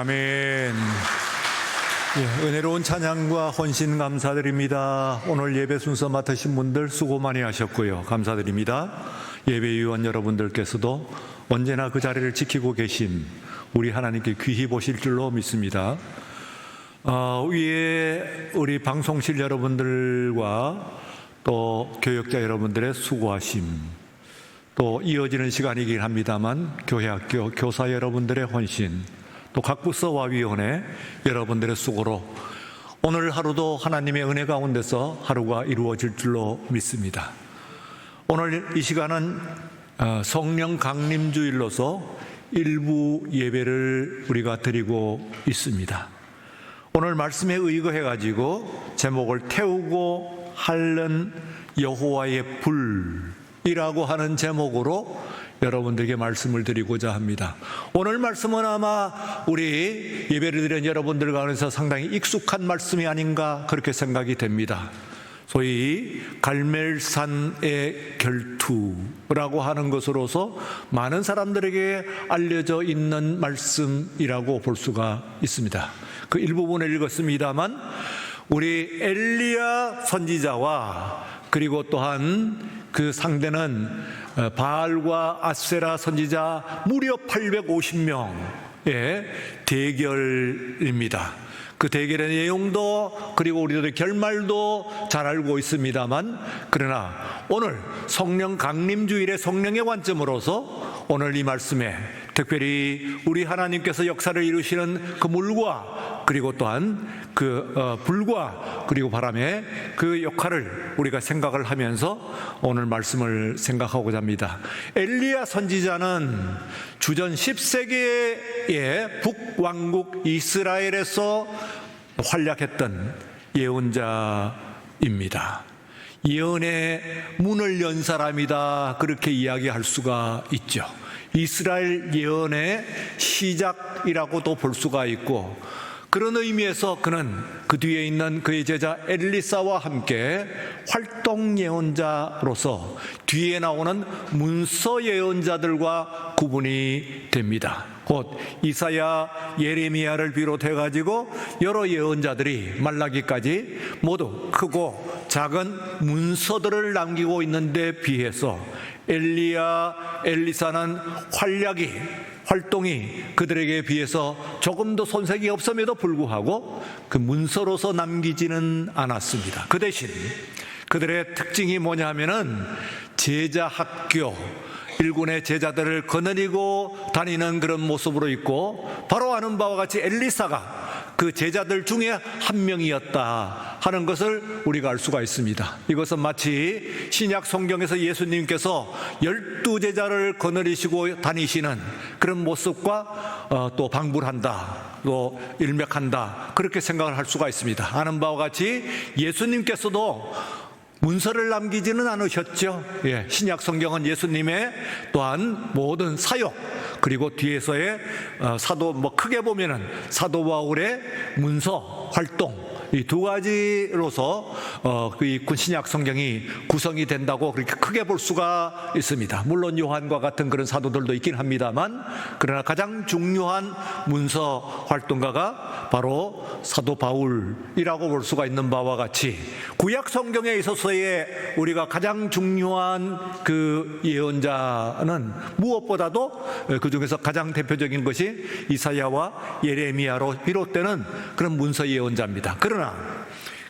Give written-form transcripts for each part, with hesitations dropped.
아멘. 은혜로운 찬양과 헌신 감사드립니다. 오늘 예배 순서 맡으신 분들 수고 많이 하셨고요. 감사드립니다. 예배위원 여러분들께서도 언제나 그 자리를 지키고 계심 우리 하나님께 귀히 보실 줄로 믿습니다. 위에 우리 방송실 여러분들과 또 교역자 여러분들의 수고하심, 또 이어지는 시간이긴 합니다만 교회학교 교사 여러분들의 헌신, 또 각 부서와 위원회 여러분들의 수고로 오늘 하루도 하나님의 은혜 가운데서 하루가 이루어질 줄로 믿습니다. 오늘 이 시간은 성령 강림주일로서 일부 예배를 우리가 드리고 있습니다. 오늘 말씀에 의거해 가지고 제목을 태우고 핥는 여호와의 불이라고 하는 제목으로 여러분들에게 말씀을 드리고자 합니다. 오늘 말씀은 아마 우리 예배를 드린 여러분들 가운데서 상당히 익숙한 말씀이 아닌가 그렇게 생각이 됩니다. 소위 갈멜산의 결투라고 하는 것으로서 많은 사람들에게 알려져 있는 말씀이라고 볼 수가 있습니다. 그 일부분을 읽었습니다만 우리 엘리야 선지자와 그리고 또한 그 상대는 바알과 아세라 선지자 무려 850명의 대결입니다. 그 대결의 내용도 그리고 우리들의 결말도 잘 알고 있습니다만, 그러나 오늘 성령 강림주일의 성령의 관점으로서 오늘 이 말씀에 특별히 우리 하나님께서 역사를 이루시는 그 물과 그리고 또한 그 불과 그리고 바람의 그 역할을 우리가 생각을 하면서 오늘 말씀을 생각하고자 합니다. 엘리야 선지자는 주전 10세기의 북왕국 이스라엘에서 활약했던 예언자입니다. 예언의 문을 연 사람이다, 그렇게 이야기할 수가 있죠. 이스라엘 예언의 시작이라고도 볼 수가 있고, 그런 의미에서 그는 그 뒤에 있는 그의 제자 엘리사와 함께 활동 예언자로서 뒤에 나오는 문서 예언자들과 구분이 됩니다. 곧 이사야, 예레미야를 비롯해 가지고 여러 예언자들이 말라기까지 모두 크고 작은 문서들을 남기고 있는데 비해서 엘리야, 엘리사는 활동이 그들에게 비해서 조금 더 손색이 없음에도 불구하고 그 문서로서 남기지는 않았습니다. 그 대신 그들의 특징이 뭐냐 하면은 제자 학교, 일군의 제자들을 거느리고 다니는 그런 모습으로 있고, 바로 아는 바와 같이 엘리사가 그 제자들 중에 한 명이었다 하는 것을 우리가 알 수가 있습니다. 이것은 마치 신약 성경에서 예수님께서 12제자를 거느리시고 다니시는 그런 모습과 또 방불한다, 또 일맥한다, 그렇게 생각을 할 수가 있습니다. 아는 바와 같이 예수님께서도 문서를 남기지는 않으셨죠. 신약 성경은 예수님의 또한 모든 사역, 그리고 뒤에서의 사도, 크게 보면은 사도 바울의 문서 활동, 이 두 가지로서 이 신약 성경이 구성이 된다고 그렇게 크게 볼 수가 있습니다. 물론 요한과 같은 그런 사도들도 있긴 합니다만, 그러나 가장 중요한 문서 활동가가 바로 사도 바울이라고 볼 수가 있는 바와 같이, 구약 성경에 있어서의 우리가 가장 중요한 그 예언자는 무엇보다도 그 중에서 가장 대표적인 것이 이사야와 예레미야로 비롯되는 그런 문서 예언자입니다. 그러나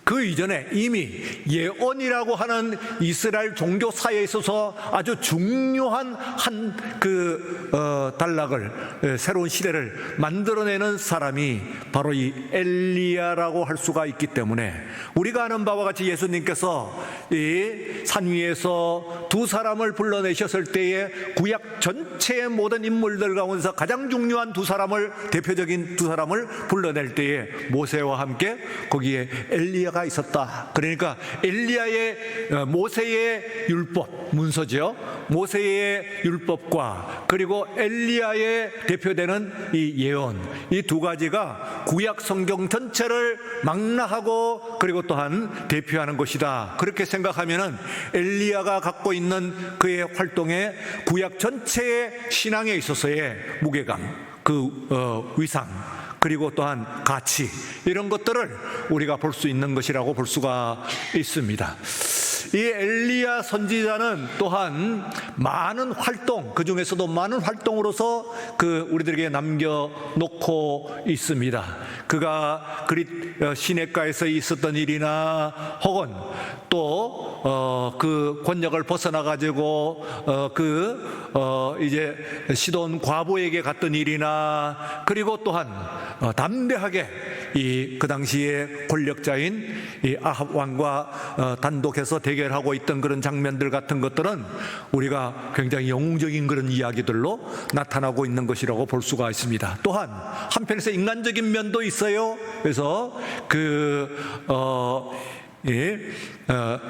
그 이전에 이미 예언이라고 하는 이스라엘 종교사에 있어서 아주 중요한 단락을, 새로운 시대를 만들어내는 사람이 바로 이 엘리야라고 할 수가 있기 때문에, 우리가 아는 바와 같이 예수님께서 이 산 위에서 두 사람을 불러내셨을 때에 구약 전체의 모든 인물들 가운데서 가장 중요한 대표적인 두 사람을 불러낼 때에 모세와 함께 거기에 엘리야가 있었다. 그러니까 엘리야의 모세의 율법, 문서죠. 모세의 율법과 그리고 엘리야의 대표되는 이 예언, 이 두 가지가 구약 성경 전체를 망라하고 그리고 또한 대표하는 것이다. 그렇게 생각하면은 엘리야가 갖고 있는 그의 활동의 구약 전체의 신앙에 있어서의 무게감, 그 위상, 그리고 또한 가치, 이런 것들을 우리가 볼 수 있는 것이라고 볼 수가 있습니다. 이 엘리야 선지자는 또한 많은 활동, 그 중에서도 많은 활동으로서 우리들에게 남겨놓고 있습니다. 그가 시냇가에서 있었던 일이나 혹은 또 그 권력을 벗어나 가지고 이제 시돈 과부에게 갔던 일이나, 그리고 또한 담대하게 그 당시에 권력자인 이 아합 왕과 단독해서 대결하고 있던 그런 장면들 같은 것들은 우리가 굉장히 영웅적인 그런 이야기들로 나타나고 있는 것이라고 볼 수가 있습니다. 또한 한편에서 인간적인 면도 있어요. 그래서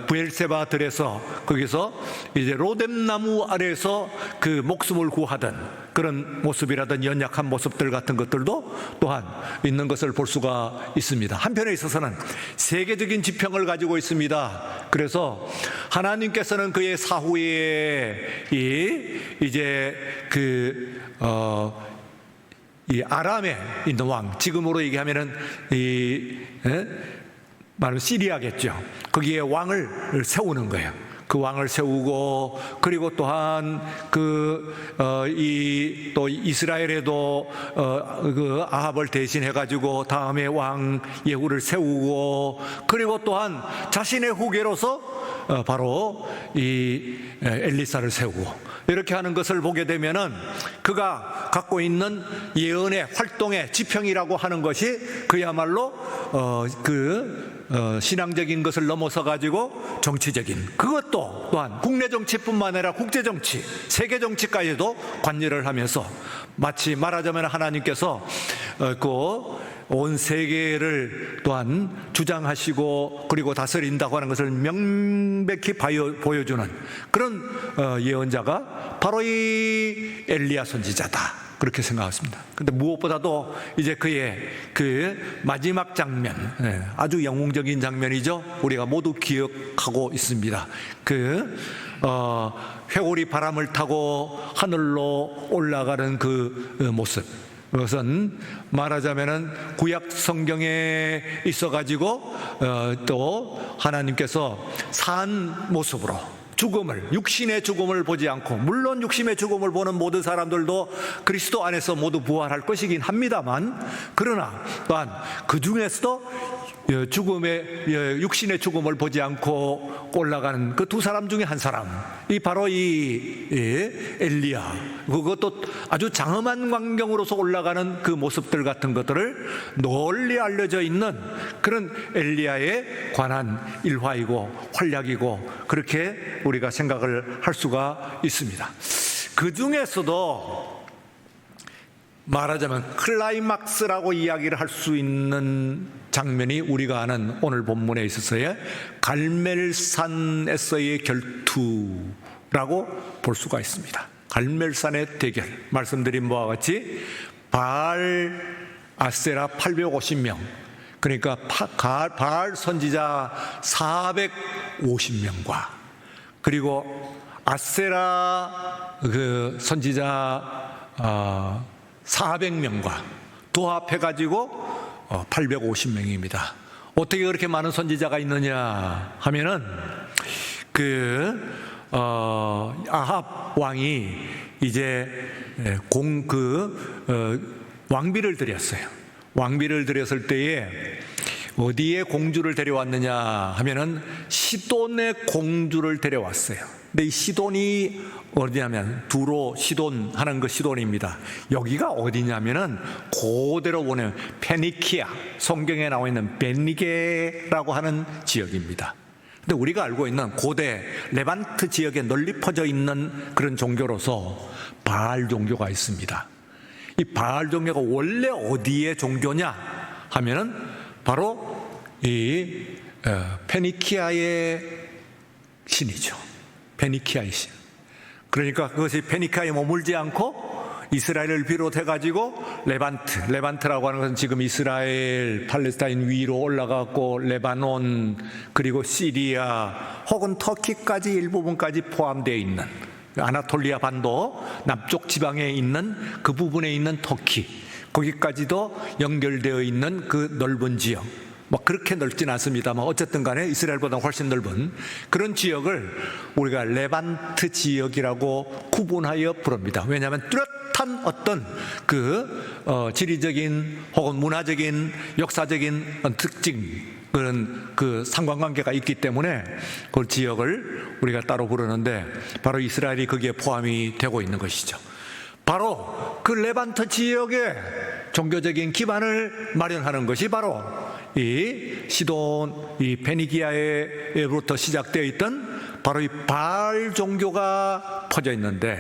부엘세바 들에서 거기서 이제 로뎀나무 아래에서 그 목숨을 구하던 그런 모습이라든 연약한 모습들 같은 것들도 또한 있는 것을 볼 수가 있습니다. 한편에 있어서는 세계적인 지평을 가지고 있습니다. 그래서 하나님께서는 그의 사후에 이제 이 아람에 있는 왕, 지금으로 얘기하면은 바로 시리아겠죠. 거기에 왕을 세우는 거예요. 그 왕을 세우고, 그리고 또한 또 이스라엘에도 그 아합을 대신해 가지고 다음에 왕 예후를 세우고, 그리고 또한 자신의 후계로서 바로 이 엘리사를 세우고, 이렇게 하는 것을 보게 되면은 그가 갖고 있는 예언의 활동의 지평이라고 하는 것이 그야말로 신앙적인 것을 넘어서 가지고 정치적인, 그것도 또한 국내 정치뿐만 아니라 국제 정치, 세계 정치까지도 관여를 하면서, 마치 말하자면 하나님께서 온 세계를 또한 주장하시고 그리고 다스린다고 하는 것을 명백히 보여주는 그런 예언자가 바로 이 엘리야 선지자다, 그렇게 생각했습니다. 근데 무엇보다도 이제 그의 마지막 장면, 아주 영웅적인 장면이죠. 우리가 모두 기억하고 있습니다. 회오리 바람을 타고 하늘로 올라가는 그 모습. 그것은 말하자면은 구약 성경에 있어가지고 또 하나님께서 산 모습으로 육신의 죽음을 보지 않고, 물론 육신의 죽음을 보는 모든 사람들도 그리스도 안에서 모두 부활할 것이긴 합니다만, 그러나 또한 그 중에서도 육신의 죽음을 보지 않고 올라가는 그 두 사람 중에 한 사람이 바로 이 엘리야, 그것도 아주 장엄한 광경으로서 올라가는 그 모습들 같은 것들을 널리 알려져 있는 그런 엘리야에 관한 일화이고 활약이고, 그렇게 우리가 생각을 할 수가 있습니다. 그 중에서도 말하자면 클라이막스라고 이야기를 할 수 있는 장면이 우리가 아는 오늘 본문에 있어서의 갈멜산에서의 결투라고 볼 수가 있습니다. 갈멜산의 대결, 말씀드린 바와 같이 바알 아세라 850명, 그러니까 바알 선지자 450명과 그리고 아세라 선지자 400명과 도합해가지고 850명입니다. 어떻게 그렇게 많은 선지자가 있느냐 하면은 아합 왕이 이제 왕비를 들였어요. 왕비를 들였을 때에 어디에 공주를 데려왔느냐 하면은 시돈의 공주를 데려왔어요. 근데 이 시돈이 어디냐면 두로 시돈 하는 그 시돈입니다. 여기가 어디냐면은 그대로 보면 페니키아, 성경에 나와 있는 베니게라고 하는 지역입니다. 근데 우리가 알고 있는 고대 레반트 지역에 널리 퍼져 있는 그런 종교로서 바알 종교가 있습니다. 이 바알 종교가 원래 어디의 종교냐 하면은 바로 이 페니키아의 신이죠. 페니키아의 신. 그러니까 그것이 페니키아에 머물지 않고 이스라엘을 비롯해가지고 레반트라고 하는 것은 지금 이스라엘, 팔레스타인 위로 올라가고 레바논, 그리고 시리아 혹은 터키까지 일부분까지 포함되어 있는 아나톨리아 반도 남쪽 지방에 있는 그 부분에 있는 터키, 거기까지도 연결되어 있는 그 넓은 지역, 뭐 그렇게 넓진 않습니다만 어쨌든 간에 이스라엘보다 훨씬 넓은 그런 지역을 우리가 레반트 지역이라고 구분하여 부릅니다. 왜냐하면 뚜렷한 어떤 지리적인 혹은 문화적인 역사적인 특징, 그런 그 상관관계가 있기 때문에 그 지역을 우리가 따로 부르는데 바로 이스라엘이 거기에 포함이 되고 있는 것이죠. 바로 그 레반트 지역의 종교적인 기반을 마련하는 것이 바로 이 시돈, 이 페니기아에부터 시작되어 있던 바로 이 바알 종교가 퍼져 있는데,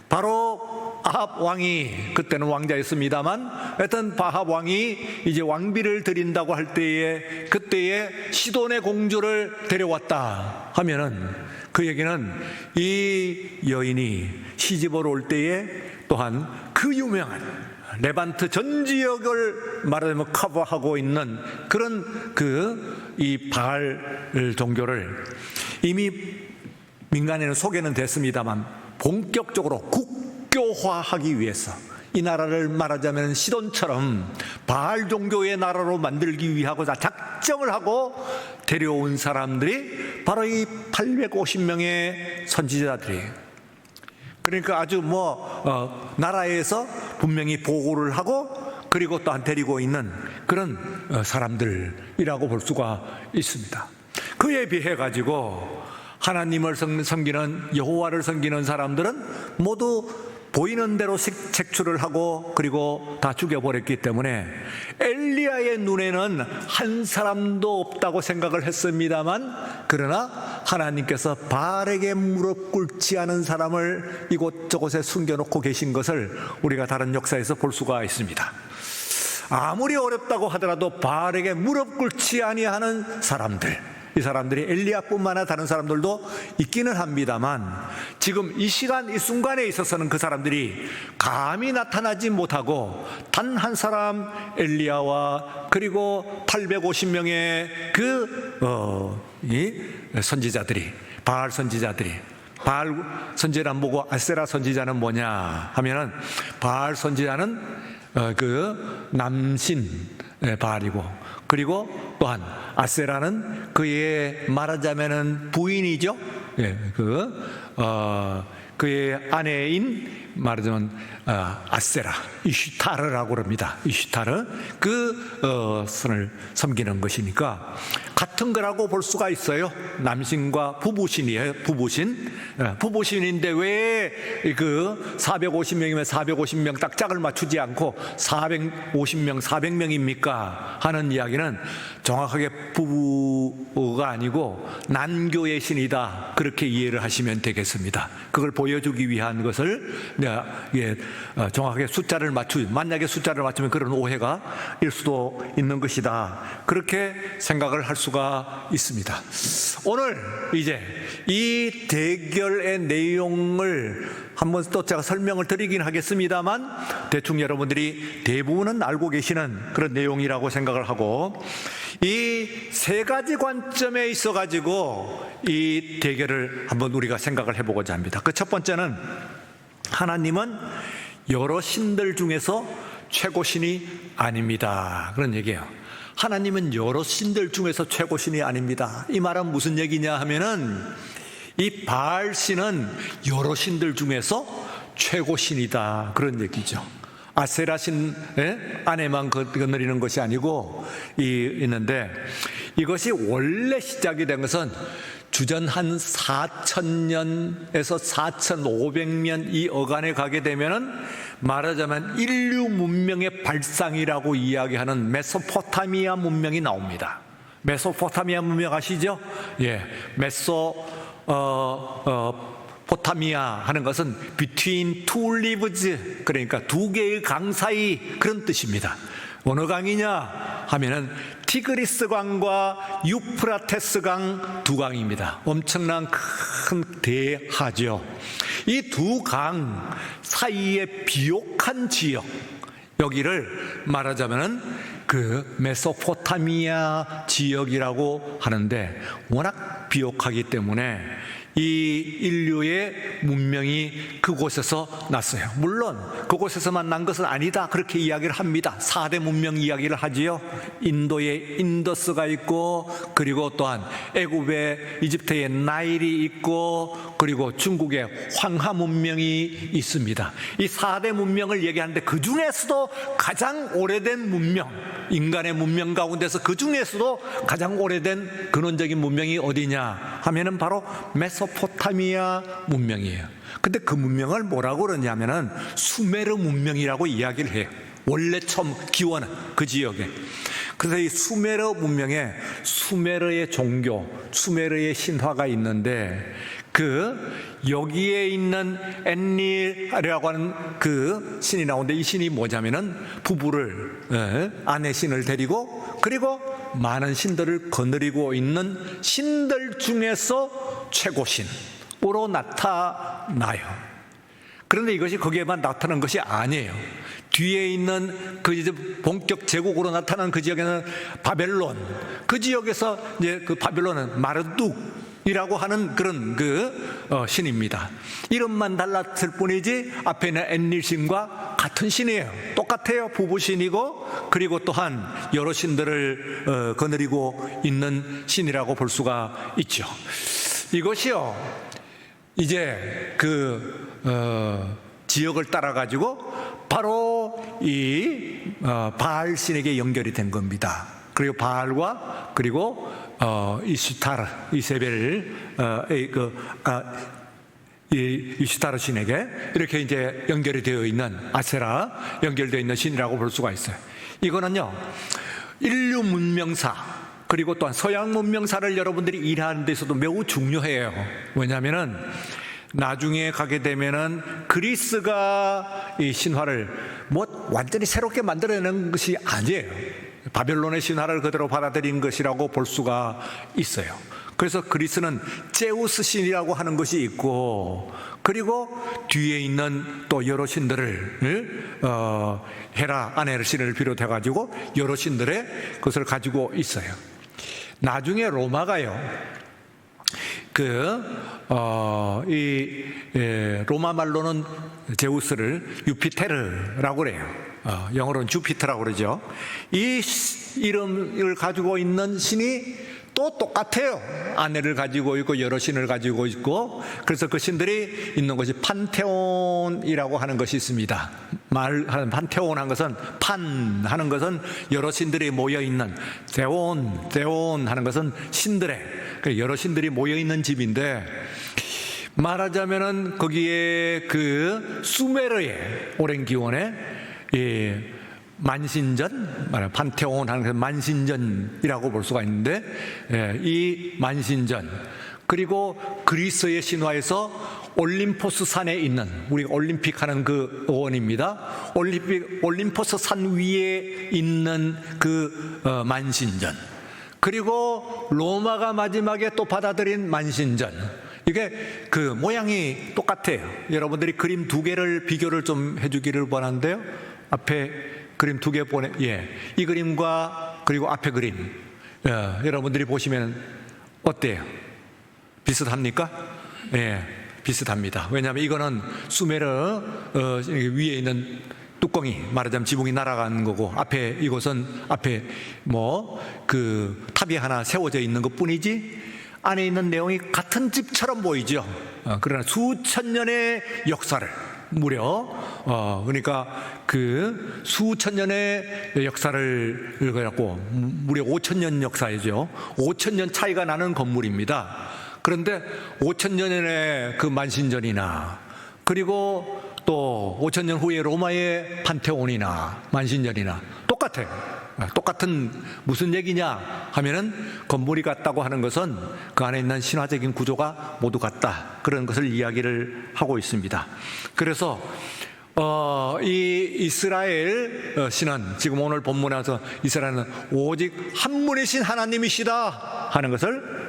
바로 아합 왕이, 그때는 왕자였습니다만 하여튼 아합 왕이 이제 왕비를 드린다고 할 때에 그때에 시돈의 공주를 데려왔다 하면은 그 얘기는 이 여인이 시집으로 올 때에 또한 그 유명한 레반트 전 지역을 말하자면 커버하고 있는 그런 이 바알 종교를 이미 민간에는 소개는 됐습니다만 본격적으로 국교화하기 위해서 이 나라를 말하자면 시돈처럼 바알 종교의 나라로 만들기 위하고자 작정을 하고 데려온 사람들이 바로 이 850명의 선지자들이에요. 그러니까 아주 나라에서 분명히 보고를 하고 그리고 또한 데리고 있는 그런 사람들이라고 볼 수가 있습니다. 그에 비해 가지고 하나님을 섬기는, 여호와를 섬기는 사람들은 모두 보이는 대로 색출을 하고 그리고 다 죽여버렸기 때문에 엘리야의 눈에는 한 사람도 없다고 생각을 했습니다만, 그러나 하나님께서 바알에게 무릎 꿇지 않은 사람을 이곳저곳에 숨겨놓고 계신 것을 우리가 다른 역사에서 볼 수가 있습니다. 아무리 어렵다고 하더라도 바알에게 무릎 꿇지 아니하는 사람들, 이 사람들이 엘리야뿐만 아니라 다른 사람들도 있기는 합니다만, 지금 이 시간 이 순간에 있어서는 그 사람들이 감히 나타나지 못하고 단 한 사람 엘리야와 그리고 850명의 이 선지자들이, 바알 선지자들이, 바알 선지자는 뭐고 아세라 선지자는 뭐냐 하면은, 바알 선지자는 남신 바알이고, 그리고 또한 아세라는 그의 말하자면은 부인이죠. 그의 아내인 말하자면 아세라, 이슈타르라고 그럽니다. 이슈타르, 선을 섬기는 것이니까 같은 거라고 볼 수가 있어요. 남신과 부부신이에요. 부부신인데 왜 450명이면 450명 딱 짝을 맞추지 않고 450명, 400명입니까? 하는 이야기는 정확하게 부부가 아니고 난교의 신이다, 그렇게 이해를 하시면 되겠습니다. 그걸 보여주기 위한 것을 정확하게 만약에 숫자를 맞추면 그런 오해가 일 수도 있는 것이다, 그렇게 생각을 할 수가 있습니다. 오늘 이제 이 대결의 내용을 한번 또 제가 설명을 드리긴 하겠습니다만 대충 여러분들이 대부분은 알고 계시는 그런 내용이라고 생각을 하고, 이 세 가지 관점에 있어 가지고 이 대결을 한번 우리가 생각을 해보고자 합니다. 그 첫 번째는, 하나님은 여러 신들 중에서 최고신이 아닙니다, 그런 얘기예요. 하나님은 여러 신들 중에서 최고신이 아닙니다. 이 말은 무슨 얘기냐 하면은, 이 바알 신은 여러 신들 중에서 최고신이다, 그런 얘기죠. 아세라 신의 안에만 거느리는 것이 아니고 있는데, 이것이 원래 시작이 된 것은 주전 한 4000년에서 4500년 이 어간에 가게 되면은 말하자면 인류 문명의 발상이라고 이야기하는 메소포타미아 문명이 나옵니다. 메소포타미아 문명 아시죠? 예, 포타미아 하는 것은 between two rivers, 그러니까 두 개의 강 사이, 그런 뜻입니다. 어느 강이냐 하면은 티그리스 강과 유프라테스 강 두 강입니다. 엄청난 큰 대하죠. 이 두 강 사이의 비옥한 지역, 여기를 말하자면은 메소포타미아 지역이라고 하는데, 워낙 비옥하기 때문에 이 인류의 문명이 그곳에서 났어요. 물론 그곳에서만 난 것은 아니다, 그렇게 이야기를 합니다. 4대 문명 이야기를 하지요. 인도에 인더스가 있고, 그리고 또한 애굽에 이집트에 나일이 있고, 그리고 중국에 황하 문명이 있습니다. 이 4대 문명을 얘기하는데 그 중에서도 가장 오래된 문명, 인간의 문명 가운데서 그 중에서도 가장 오래된 근원적인 문명이 어디냐 하면은 바로 메소포타미아 문명이에요. 근데 그 문명을 뭐라고 그러냐면은 수메르 문명이라고 이야기를 해요. 원래 처음 기원은 그 지역에. 그래서 이 수메르 문명에 수메르의 종교, 수메르의 신화가 있는데, 여기에 있는 엔닐이라고 하는 그 신이 나오는데, 이 신이 뭐냐면은 부부를, 아내 신을 데리고, 그리고 많은 신들을 거느리고 있는 신들 중에서 최고신으로 나타나요. 그런데 이것이 거기에만 나타난 것이 아니에요. 뒤에 있는 그 이제 본격 제국으로 나타난 그 지역에는 바벨론, 그 지역에서 이제 그 바벨론은 마르둑이라고 하는 그런 신입니다. 이름만 달랐을 뿐이지 앞에 있는 엔닐 신과 같은 신이에요. 똑같아요. 부부신이고, 그리고 또한 여러 신들을 거느리고 있는 신이라고 볼 수가 있죠. 이것이요, 이제 지역을 따라 가지고 바로 이 바알 신에게 연결이 된 겁니다. 그리고 바알과 그리고 이슈타르, 이세벨, 이슈타르 신에게 이렇게 이제 연결이 되어 있는, 아세라 연결되어 있는 신이라고 볼 수가 있어요. 이거는요, 인류 문명사, 그리고 또한 서양 문명사를 여러분들이 이해하는 데서도 매우 중요해요. 왜냐하면은 나중에 가게 되면은 그리스가 이 신화를 뭐 완전히 새롭게 만들어내는 것이 아니에요. 바벨론의 신화를 그대로 받아들인 것이라고 볼 수가 있어요. 그래서 그리스는 제우스 신이라고 하는 것이 있고, 그리고 뒤에 있는 또 여러 신들을 헤라, 아네르 신을 비롯해 가지고 여러 신들의 것을 가지고 있어요. 나중에 로마가요, 로마 말로는 제우스를 유피테르라고 그래요. 영어로는 주피터라고 그러죠. 이 이름을 가지고 있는 신이 또 똑같아요. 아내를 가지고 있고 여러 신을 가지고 있고, 그래서 그 신들이 있는 것이 판테온이라고 하는 것이 있습니다. 말하는 판테온 한 것은, 판 하는 것은 여러 신들이 모여 있는, 데온 하는 것은 신들의, 여러 신들이 모여 있는 집인데, 말하자면은 거기에 수메르의 오랜 기원에 만신전, 판테온 하는 것은 만신전이라고 볼 수가 있는데, 이 만신전, 그리고 그리스의 신화에서 올림포스 산에 있는, 우리 올림픽 하는 그 원입니다. 올림포스 산 위에 있는 만신전, 그리고 로마가 마지막에 또 받아들인 만신전, 이게 모양이 똑같아요. 여러분들이 그림 2개를 비교를 좀 해주기를 원하는데요. 앞에 그림 2개 이 그림과 그리고 앞에 그림, 여러분들이 보시면 어때요? 비슷합니까? 예, 비슷합니다. 왜냐하면 이거는 수메르 위에 있는 뚜껑이, 말하자면 지붕이 날아가는 거고, 이곳은 앞에 탑이 하나 세워져 있는 것 뿐이지, 안에 있는 내용이 같은 집처럼 보이죠. 그러나 수천 년의 역사를, 그러니까 수천 년의 역사를 갖고, 무려 5,000년 역사이죠. 5,000년 차이가 나는 건물입니다. 그런데 5,000년의 만신전이나, 그리고 또 5,000년 후에 로마의 판테온이나 만신전이나 똑같아요. 똑같은, 무슨 얘기냐 하면은, 건물이 같다고 하는 것은 그 안에 있는 신화적인 구조가 모두 같다, 그런 것을 이야기를 하고 있습니다. 그래서 이 이스라엘 신은, 지금 오늘 본문에서 이스라엘은 오직 한 분이신 하나님이시다 하는 것을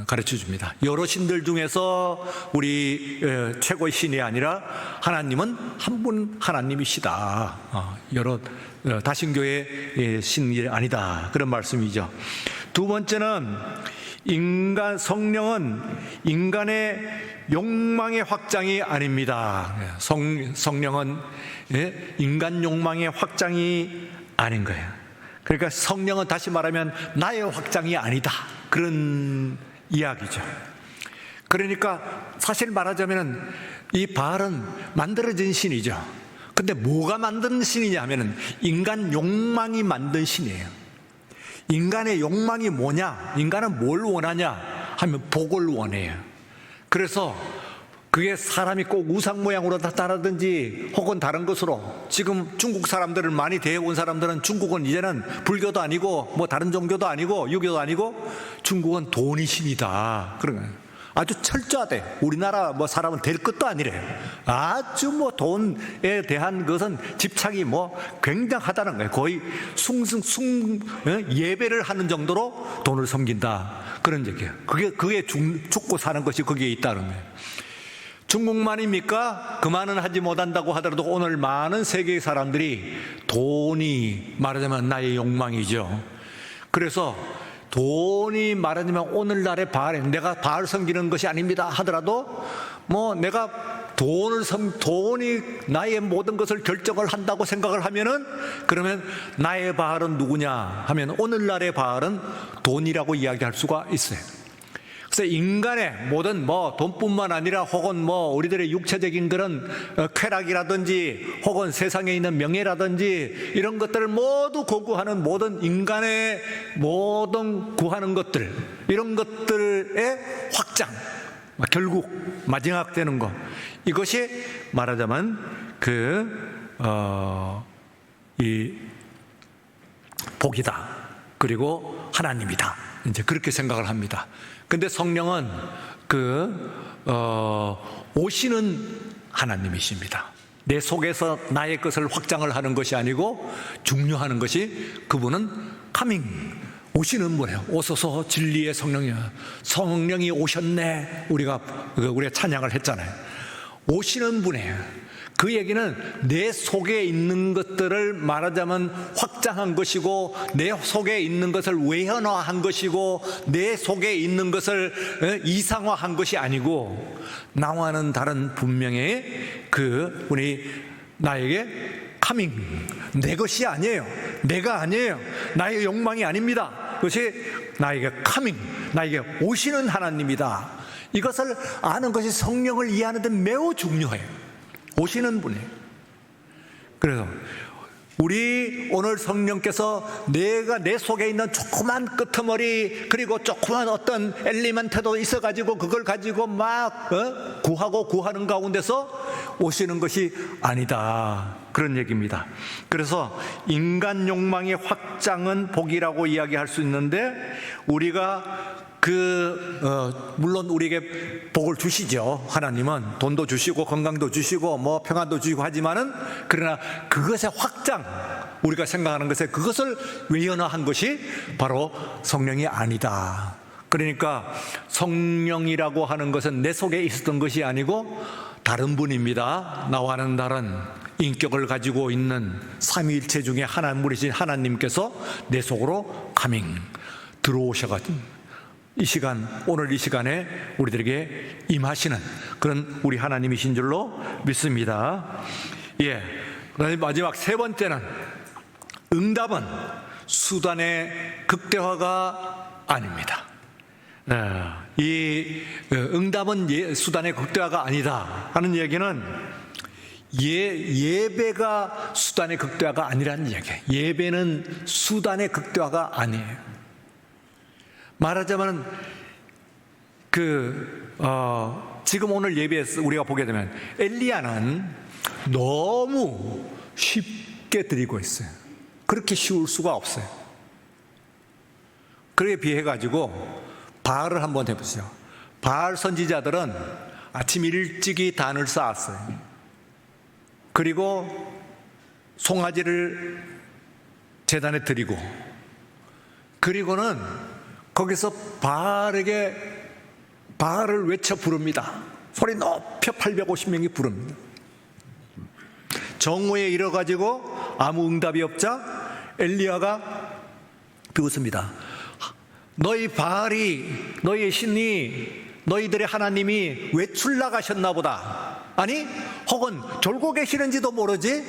가르쳐 줍니다. 여러 신들 중에서 우리 최고의 신이 아니라 하나님은 한 분 하나님이시다. 여러 다신교의 신이 아니다, 그런 말씀이죠. 두 번째는 성령은 인간의 욕망의 확장이 아닙니다. 성령은 인간 욕망의 확장이 아닌 거예요. 그러니까 성령은 다시 말하면 나의 확장이 아니다, 그런 이야기죠. 그러니까 사실 말하자면 이 바알은 만들어진 신이죠. 근데 뭐가 만든 신이냐 하면 인간 욕망이 만든 신이에요. 인간의 욕망이 뭐냐? 인간은 뭘 원하냐 하면 복을 원해요. 그래서 그게 사람이 꼭 우상 모양으로 나타나든지 혹은 다른 것으로, 지금 중국 사람들을 많이 대해온 사람들은 중국은 이제는 불교도 아니고 뭐 다른 종교도 아니고 유교도 아니고 중국은 돈이 신이다, 그런 거예요. 아주 철저하대. 우리나라 뭐 사람은 될 것도 아니래요. 아주 뭐 돈에 대한 것은 집착이 뭐 굉장하다는 거예요. 거의 예배를 하는 정도로 돈을 섬긴다, 그런 얘기예요. 그게 죽고 사는 것이 거기에 있다는 거예요. 중국만입니까? 그만은 하지 못한다고 하더라도 오늘 많은 세계의 사람들이 돈이 말하자면 나의 욕망이죠. 그래서 돈이 말하자면 오늘날의 바알에, 내가 바알 섬기는 것이 아닙니다 하더라도 뭐 내가 돈이 나의 모든 것을 결정을 한다고 생각을 하면은, 그러면 나의 바알은 누구냐 하면 오늘날의 바알은 돈이라고 이야기할 수가 있어요. 그래서 인간의 모든 뭐 돈뿐만 아니라 혹은 뭐 우리들의 육체적인 그런 쾌락이라든지 혹은 세상에 있는 명예라든지 이런 것들을 모두 고구하는 모든 인간의 모든 구하는 것들, 이런 것들의 확장, 결국 마지막 되는 것, 이것이 말하자면 이 복이다, 그리고 하나님이다, 이제 그렇게 생각을 합니다. 근데 성령은 오시는 하나님이십니다. 내 속에서 나의 것을 확장을 하는 것이 아니고 중요한 것이, 그분은 카밍, 오시는 분이에요. 오소서 진리의 성령이야. 성령이 오셨네. 우리가 찬양을 했잖아요. 오시는 분이에요. 그 얘기는 내 속에 있는 것들을 말하자면 확장한 것이고, 내 속에 있는 것을 외현화한 것이고, 내 속에 있는 것을 이상화한 것이 아니고, 나와는 다른 분명히 우리 나에게 카밍, 내 것이 아니에요. 내가 아니에요. 나의 욕망이 아닙니다. 그것이 나에게 카밍, 나에게 오시는 하나님이다. 이것을 아는 것이 성령을 이해하는 데 매우 중요해요. 오시는 분이에요. 그래서 우리 오늘 성령께서 내가 내 속에 있는 조그만 끄트머리, 그리고 조그만 어떤 엘리멘트도 있어가지고 그걸 가지고 막 구하는 가운데서 오시는 것이 아니다, 그런 얘기입니다. 그래서 인간 욕망의 확장은 복이라고 이야기할 수 있는데, 우리가 물론 우리에게 복을 주시죠. 하나님은 돈도 주시고 건강도 주시고 뭐 평안도 주시고 하지만은, 그러나 그것의 확장, 우리가 생각하는 것에 그것을 외연화한 것이 바로 성령이 아니다. 그러니까 성령이라고 하는 것은 내 속에 있었던 것이 아니고 다른 분입니다. 나와는 다른 인격을 가지고 있는 삼위일체 중에 하나님이신 하나님께서 내 속으로 카밍 들어오셔가지고 오늘 이 시간에 우리들에게 임하시는 그런 우리 하나님이신 줄로 믿습니다. 그다음에 마지막 세 번째는, 응답은 수단의 극대화가 아닙니다. 이 응답은 수단의 극대화가 아니다 하는 얘기는, 예배가 수단의 극대화가 아니라는 얘기예요. 예배는 수단의 극대화가 아니에요. 말하자면 지금 오늘 예배에서 우리가 보게 되면 엘리야는 너무 쉽게 드리고 있어요. 그렇게 쉬울 수가 없어요. 그에 비해 가지고 바알을 한번 해보세요. 바알 선지자들은 아침 일찍이 단을 쌓았어요. 그리고 송아지를 제단에 드리고, 그리고는 거기서 바알을 외쳐 부릅니다. 소리 높여 850명이 부릅니다. 정오에 이뤄가지고 아무 응답이 없자 엘리야가 비웃습니다. 너희 바알이, 너희 신이, 너희들의 하나님이 외출 나가셨나 보다. 아니, 혹은 졸고 계시는지도 모르지?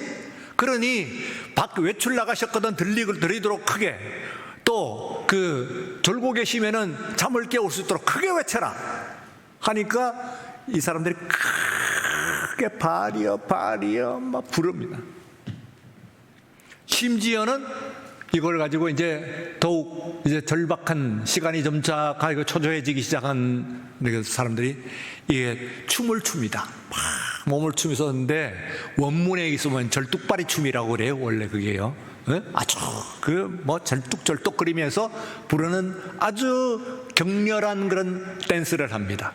그러니 밖 외출 나가셨거든 들리도록 크게, 또 그 졸고 계시면은 잠을 깨울 수 있도록 크게 외쳐라 하니까 이 사람들이 크게 바알이여 바알이여 막 부릅니다. 심지어는 이걸 가지고 이제 더욱 이제 절박한 시간이 점차 가고 초조해지기 시작한 사람들이 이게 춤을 춥니다. 막 몸을 추면서 하는데 원문에 있으면 절뚝발이 춤이라고 그래요. 원래 그게요. 아주 절뚝절뚝거리면서 부르는 아주 격렬한 그런 댄스를 합니다.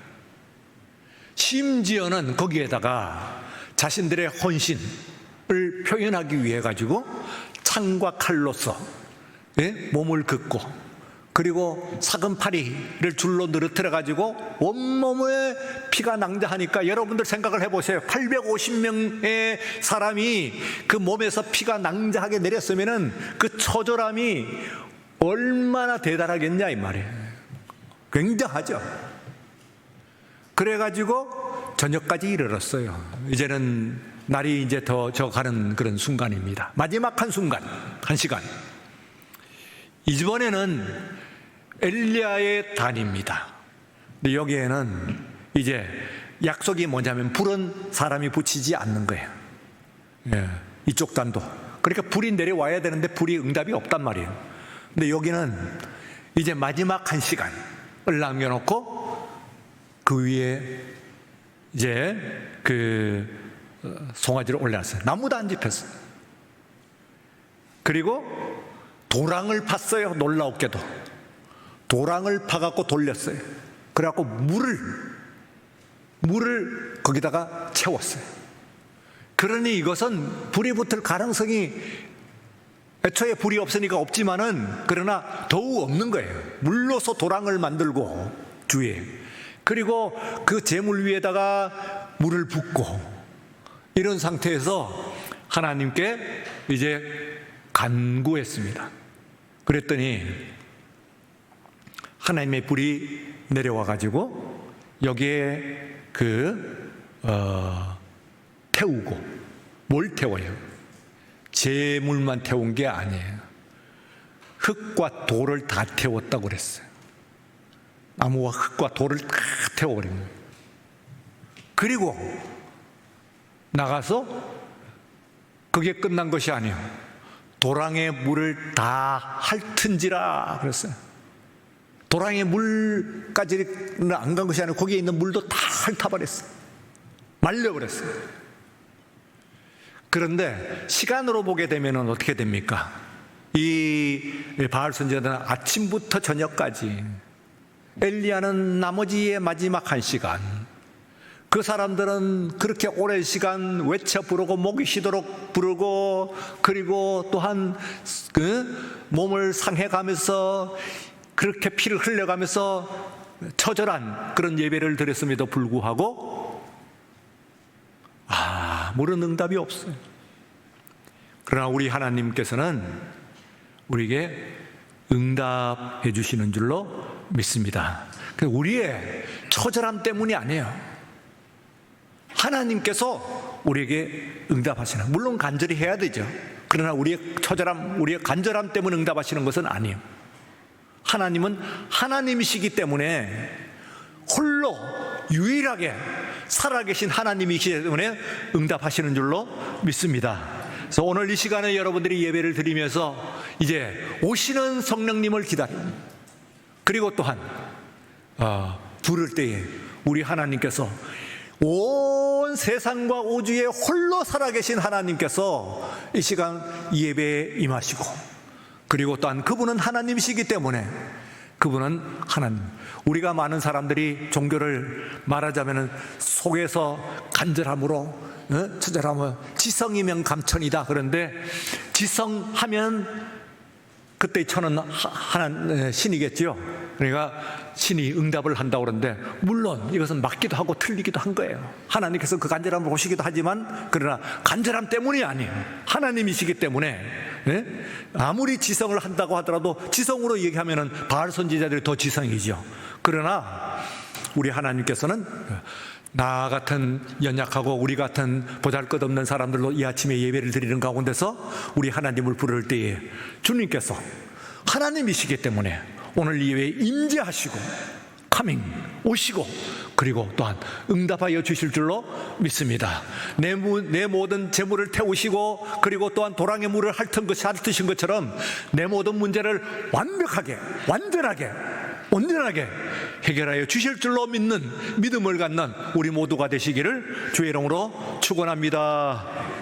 심지어는 거기에다가 자신들의 헌신을 표현하기 위해 가지고 창과 칼로서 몸을 긋고, 그리고 사금파리를 줄로 늘어뜨려 가지고 온몸에 피가 낭자하니까 여러분들 생각을 해보세요. 850명의 사람이 그 몸에서 피가 낭자하게 내렸으면은 그 처절함이 얼마나 대단하겠냐 이 말이에요. 굉장하죠. 그래가지고 저녁까지 이르렀어요. 이제는 날이 이제 더 져가는 그런 순간입니다. 마지막 한 순간, 한 시간. 이번에는 엘리야의 단입니다. 근데 여기에는 이제 약속이 뭐냐면 불은 사람이 붙이지 않는 거예요. 이쪽 단도. 그러니까 불이 내려와야 되는데 불이 응답이 없단 말이에요. 근데 여기는 이제 마지막 한 시간을 남겨놓고 그 위에 이제 그 송아지를 올려놨어요. 나무도 안 짚혔어요. 그리고 도랑을 팠어요. 놀라웠게도 도랑을 파갖고 돌렸어요. 그래갖고 물을 거기다가 채웠어요. 그러니 이것은 불이 붙을 가능성이 애초에 불이 없으니까 없지만은, 그러나 더욱 없는 거예요. 물로서 도랑을 만들고 주위에, 그리고 그 제물 위에다가 물을 붓고 이런 상태에서 하나님께 이제 간구했습니다. 그랬더니 하나님의 불이 내려와 가지고 여기에 태우고, 뭘 태워요? 제물만 태운 게 아니에요. 흙과 돌을 다 태웠다고 그랬어요. 나무와 흙과 돌을 다 태워버린 거예요. 그리고 나가서 그게 끝난 것이 아니에요. 도랑의 물을 다 핥은지라 그랬어요. 도랑의 물까지는 안 간 것이 아니라 거기에 있는 물도 다 핥아버렸어요. 말려버렸어요. 그런데 시간으로 보게 되면 어떻게 됩니까? 이 바알 선지자는 아침부터 저녁까지, 엘리야는 나머지의 마지막 한 시간, 그 사람들은 그렇게 오랜 시간 외쳐 부르고 목이 쉬도록 부르고, 그리고 또한 그 몸을 상해가면서 그렇게 피를 흘려가면서 처절한 그런 예배를 드렸음에도 불구하고 아무런 응답이 없어요. 그러나 우리 하나님께서는 우리에게 응답해 주시는 줄로 믿습니다. 우리의 처절함 때문이 아니에요. 하나님께서 우리에게 응답하시는, 물론 간절히 해야 되죠. 그러나 우리의 처절함, 우리의 간절함 때문에 응답하시는 것은 아니에요. 하나님은 하나님이시기 때문에, 홀로 유일하게 살아계신 하나님이시기 때문에 응답하시는 줄로 믿습니다. 그래서 오늘 이 시간에 여러분들이 예배를 드리면서 이제 오시는 성령님을 기다립니다. 그리고 또한 부를 때에 우리 하나님께서, 온 세상과 우주에 홀로 살아계신 하나님께서 이 시간 예배에 임하시고, 그리고 또한 그분은 하나님이시기 때문에, 그분은 하나님. 우리가 많은 사람들이 종교를 말하자면 속에서 간절함으로, 처절함은 지성이면 감천이다. 그런데 지성하면 그때 천은 하나 신이겠죠. 그러니까 신이 응답을 한다고 그러는데, 물론 이것은 맞기도 하고 틀리기도 한 거예요. 하나님께서 그 간절함을 보시기도 하지만, 그러나 간절함 때문이 아니에요. 하나님이시기 때문에 예? 아무리 지성을 한다고 하더라도 지성으로 얘기하면은 바알 선지자들이 더 지성이죠. 그러나 우리 하나님께서는 나 같은 연약하고 우리 같은 보잘것없는 사람들로 이 아침에 예배를 드리는 가운데서 우리 하나님을 부를 때에 주님께서 하나님이시기 때문에 오늘 이 예배에 임재하시고 카밍 오시고 그리고 또한 응답하여 주실 줄로 믿습니다. 내 모든 재물을 태우시고 그리고 또한 도랑의 물을 핥으신 것처럼 내 모든 문제를 완벽하게 완전하게 온전하게 해결하여 주실 줄로 믿는 믿음을 갖는 우리 모두가 되시기를 주의 이름으로 축원합니다.